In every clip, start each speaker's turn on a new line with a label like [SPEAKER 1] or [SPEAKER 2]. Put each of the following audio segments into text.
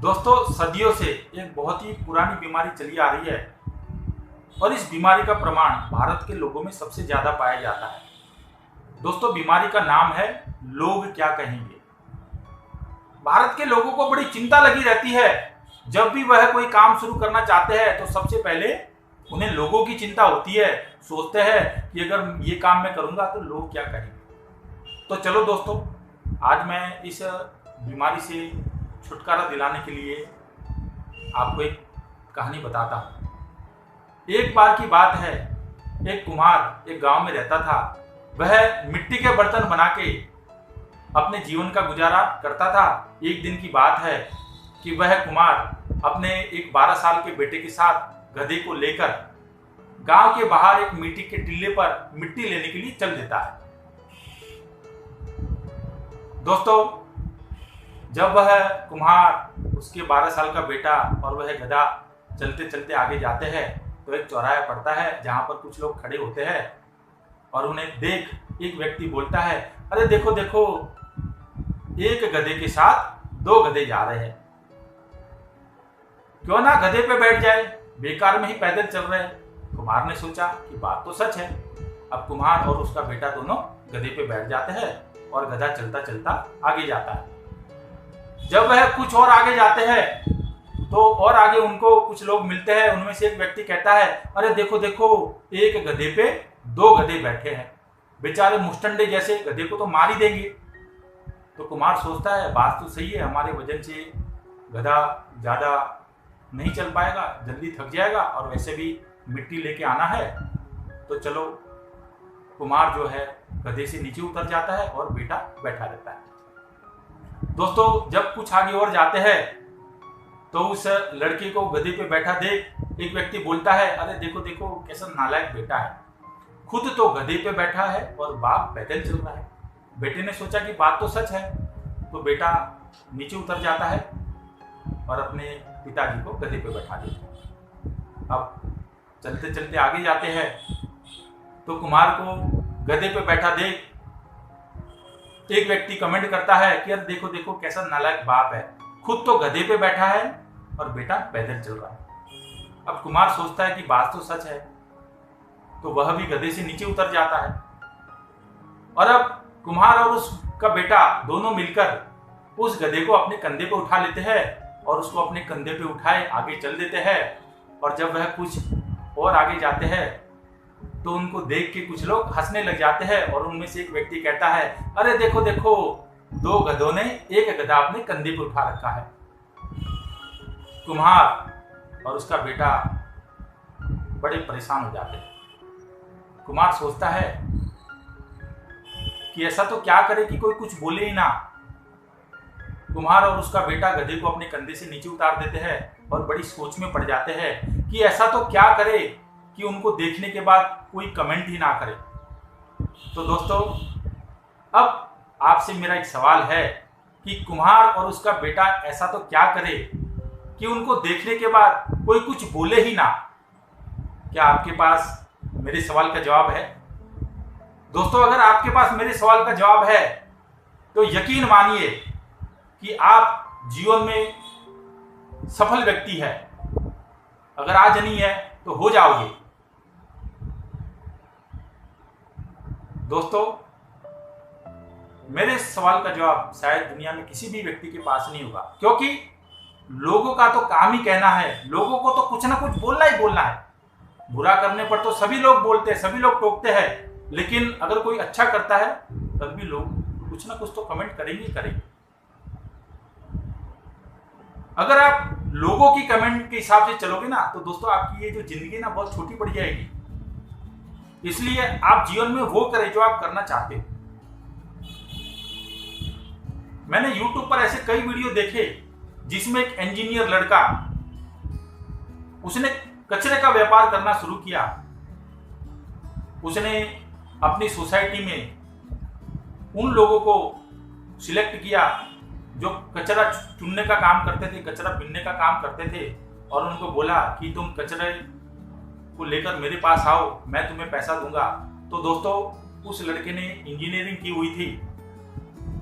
[SPEAKER 1] दोस्तों, सदियों से एक बहुत ही पुरानी बीमारी चली आ रही है और इस बीमारी का प्रमाण भारत के लोगों में सबसे ज्यादा पाया जाता है। दोस्तों, बीमारी का नाम है लोग क्या कहेंगे। भारत के लोगों को बड़ी चिंता लगी रहती है। जब भी वह कोई काम शुरू करना चाहते हैं तो सबसे पहले उन्हें लोगों की चिंता होती है। सोचते हैं कि अगर ये काम मैं करूंगा तो लोग क्या कहेंगे। तो चलो दोस्तों, आज मैं इस बीमारी से छुटकारा दिलाने के लिए आपको एक कहानी बताता हूँ। एक बार की बात है, एक कुम्हार एक गांव में रहता था। वह मिट्टी के बर्तन बना के अपने जीवन का गुजारा करता था। एक दिन की बात है कि वह कुम्हार अपने एक 12 साल के बेटे के साथ गधे को लेकर गांव के बाहर एक मिट्टी के टीले पर मिट्टी लेने के लिए चल देता है। दोस्तों, जब वह कुम्हार, उसके 12 साल का बेटा और वह गधा चलते चलते आगे जाते हैं तो एक चौराहा पड़ता है जहां पर कुछ लोग खड़े होते हैं और उन्हें देख एक व्यक्ति बोलता है, अरे देखो देखो, एक गधे के साथ 2 गधे जा रहे हैं, क्यों ना गधे पे बैठ जाए, बेकार में ही पैदल चल रहे हैं। कुम्हार ने सोचा कि बात तो सच है। अब कुम्हार और उसका बेटा दोनों गधे पे बैठ जाते हैं और गधा चलता चलता आगे जाता है। जब वह कुछ और आगे जाते हैं तो और आगे उनको कुछ लोग मिलते हैं। उनमें से एक व्यक्ति कहता है, अरे देखो देखो, एक गधे पे 2 गधे बैठे हैं, बेचारे मुस्टंडे जैसे, गधे को तो मार ही देंगे। तो कुम्हार सोचता है बात तो सही है, हमारे वजन से गधा ज्यादा नहीं चल पाएगा, जल्दी थक जाएगा और वैसे भी मिट्टी लेके आना है। तो चलो, कुम्हार जो है गधे से नीचे उतर जाता है और बेटा बैठा रहता है। दोस्तों, जब कुछ आगे और जाते हैं तो उस लड़के को गधे पे बैठा देख एक व्यक्ति बोलता है, अरे देखो देखो, कैसा नालायक बेटा है, खुद तो गधे पे बैठा है और बाप पैदल चल रहा है। बेटे ने सोचा कि बात तो सच है, तो बेटा नीचे उतर जाता है और अपने पिताजी को गधे पे बैठा देता है। अब चलते चलते आगे जाते हैं तो कुम्हार को गधे पे बैठा देख एक व्यक्ति कमेंट करता है कि यार देखो देखो, कैसा नालायक बाप है, खुद तो गधे पे बैठा है और बेटा पैदल चल रहा है। अब कुम्हार सोचता है कि बात तो सच है, तो वह भी गधे से नीचे उतर जाता है और अब कुम्हार और उसका बेटा दोनों मिलकर उस गधे को अपने कंधे पे उठा लेते हैं और उसको अपने कंधे पे उठाए आगे चल देते हैं। और जब वह कुछ और आगे जाते हैं तो उनको देख के कुछ लोग हंसने लग जाते हैं और उनमें से एक व्यक्ति कहता है, अरे देखो देखो, 2 गधों ने एक गधा अपने कंधे पे उठा रखा है। कुम्हार और उसका बेटा बड़े परेशान हो जाते हैं। कुम्हार सोचता है कि ऐसा तो क्या करे कि कोई कुछ बोले ही ना। कुम्हार और उसका बेटा गधे को अपने कंधे से नीचे उतार देते हैं और बड़ी सोच में पड़ जाते हैं कि ऐसा तो क्या करे कि उनको देखने के बाद कोई कमेंट ही ना करे। तो दोस्तों, अब आपसे मेरा एक सवाल है कि कुम्हार और उसका बेटा ऐसा तो क्या करे कि उनको देखने के बाद कोई कुछ बोले ही ना। क्या आपके पास मेरे सवाल का जवाब है? दोस्तों, अगर आपके पास मेरे सवाल का जवाब है तो यकीन मानिए कि आप जीवन में सफल व्यक्ति है। अगर आज नहीं है तो हो जाओगे। दोस्तों, मेरे सवाल का जवाब शायद दुनिया में किसी भी व्यक्ति के पास नहीं होगा, क्योंकि लोगों का तो काम ही कहना है, लोगों को तो कुछ ना कुछ बोलना ही बोलना है। बुरा करने पर तो सभी लोग बोलते हैं, सभी लोग टोकते हैं, लेकिन अगर कोई अच्छा करता है तब भी लोग कुछ ना कुछ तो कमेंट करेंगे ही करेंगे। अगर आप लोगों की कमेंट के हिसाब से चलोगे ना तो दोस्तों, आपकी ये जो जिंदगी ना बहुत छोटी पड़ जाएगी। इसलिए आप जीवन में वो करें जो आप करना चाहते हो। मैंने YouTube पर ऐसे कई वीडियो देखे जिसमें एक इंजीनियर लड़का, उसने कचरे का व्यापार करना शुरू किया। उसने अपनी सोसाइटी में उन लोगों को सिलेक्ट किया जो कचरा चुनने का काम करते थे, कचरा बीनने का काम करते थे, और उनको बोला कि तुम कचरे को लेकर मेरे पास आओ, मैं तुम्हें पैसा दूंगा। तो दोस्तों, उस लड़के ने इंजीनियरिंग की हुई थी,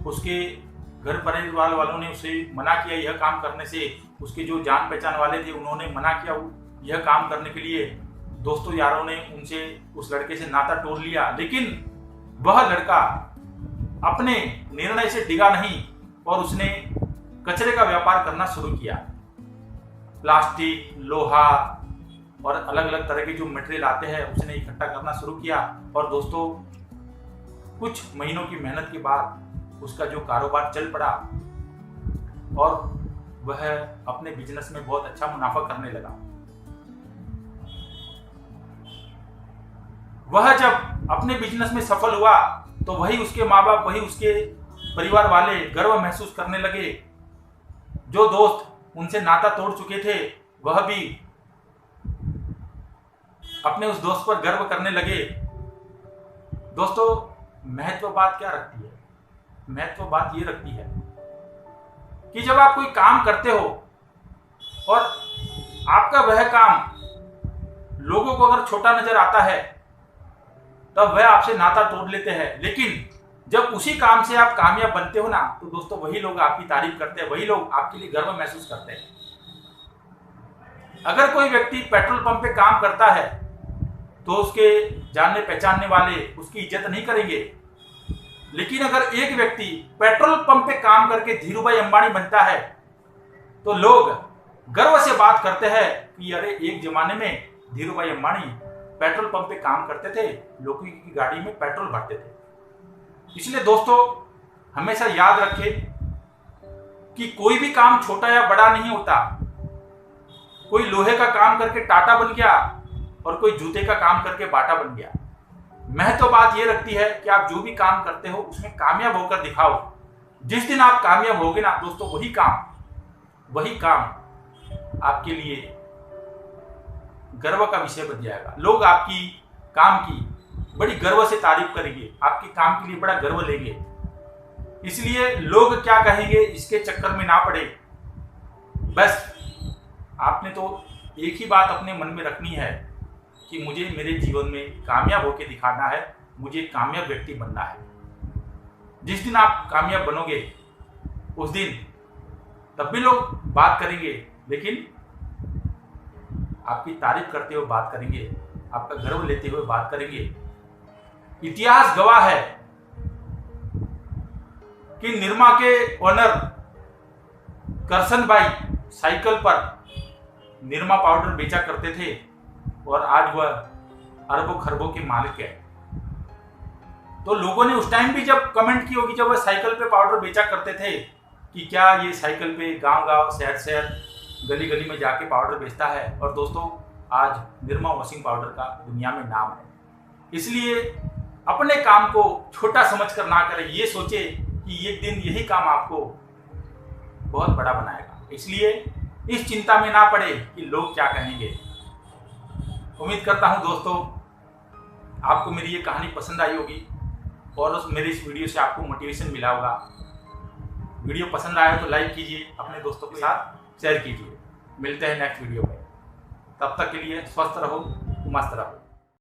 [SPEAKER 1] उसके घर परिवार वालों ने उसे मना किया यह काम करने से, उसके जो जान पहचान वाले थे उन्होंने मना किया यह काम करने के लिए, दोस्तों यारों ने उनसे उस लड़के से नाता तोड़ लिया, लेकिन वह लड़का अपने निर्णय से डिगा नहीं और उसने कचरे का व्यापार करना शुरू किया। प्लास्टिक, लोहा और अलग अलग तरह के जो मटेरियल आते हैं उसने इकट्ठा करना शुरू किया। और दोस्तों कुछ महीनों की मेहनत के बाद उसका जो कारोबार चल पड़ा और वह अपने बिजनेस में बहुत अच्छा मुनाफा करने लगा। वह जब अपने बिजनेस में सफल हुआ तो वही उसके माँ बाप, वही उसके परिवार वाले गर्व महसूस करने लगे। जो दोस्त उनसे नाता तोड़ चुके थे वह भी अपने उस दोस्त पर गर्व करने लगे। दोस्तों महत्व बात क्या रखती है? महत्व बात ये रखती है कि जब आप कोई काम करते हो और आपका वह काम लोगों को अगर छोटा नजर आता है तब वह आपसे नाता तोड़ लेते हैं, लेकिन जब उसी काम से आप कामयाब बनते हो ना तो दोस्तों वही लोग आपकी तारीफ करते हैं, वही लोग आपके लिए गर्व महसूस करते हैं। अगर कोई व्यक्ति पेट्रोल पंप पे काम करता है तो उसके जानने पहचानने वाले उसकी इज्जत नहीं करेंगे, लेकिन अगर एक व्यक्ति पेट्रोल पंप पे काम करके धीरूभाई अंबानी बनता है तो लोग गर्व से बात करते हैं कि अरे एक जमाने में धीरूभाई अंबानी पेट्रोल पंप पे काम करते थे, लोगों की गाड़ी में पेट्रोल भरते थे। इसलिए दोस्तों हमेशा याद रखें कि कोई भी काम छोटा या बड़ा नहीं होता। कोई लोहे का काम करके टाटा बन गया और कोई जूते का काम करके बाटा बन गया। महत्व बात यह रखती है कि आप जो भी काम करते हो उसमें कामयाब होकर दिखाओ। जिस दिन आप कामयाब होगे ना दोस्तों वही काम आपके लिए गर्व का विषय बन जाएगा। लोग आपकी काम की बड़ी गर्व से तारीफ करेंगे, आपके काम के लिए बड़ा गर्व लेंगे। इसलिए लोग क्या कहेंगे इसके चक्कर में ना पड़े। बस आपने तो एक ही बात अपने मन में रखनी है कि मुझे मेरे जीवन में कामयाब होकर दिखाना है, मुझे कामयाब व्यक्ति बनना है। जिस दिन आप कामयाब बनोगे उस दिन तब भी लोग बात करेंगे, लेकिन आपकी तारीफ करते हुए बात करेंगे, आपका गर्व लेते हुए बात करेंगे। इतिहास गवाह है कि निरमा के ओनर करसन भाई साइकिल पर निरमा पाउडर बेचा करते थे और आज वह अरबों खरबों के मालिक है। तो लोगों ने उस टाइम भी जब कमेंट की होगी जब वह साइकिल पे पाउडर बेचा करते थे कि क्या ये साइकिल पे गांव-गांव, शहर-शहर, गली-गली में जाके पाउडर बेचता है। और दोस्तों आज निरमा वॉशिंग पाउडर का दुनिया में नाम है। इसलिए अपने काम को छोटा समझकर ना करें, ये सोचे कि एक दिन यही काम आपको बहुत बड़ा बनाएगा। इसलिए इस चिंता में ना पड़े कि लोग क्या कहेंगे। उम्मीद करता हूं दोस्तों आपको मेरी ये कहानी पसंद आई होगी और मेरे इस वीडियो से आपको मोटिवेशन मिला होगा। वीडियो पसंद आया तो लाइक कीजिए, अपने दोस्तों के साथ शेयर कीजिए। मिलते हैं नेक्स्ट वीडियो में, तब तक के लिए स्वस्थ रहो, मस्त रहो।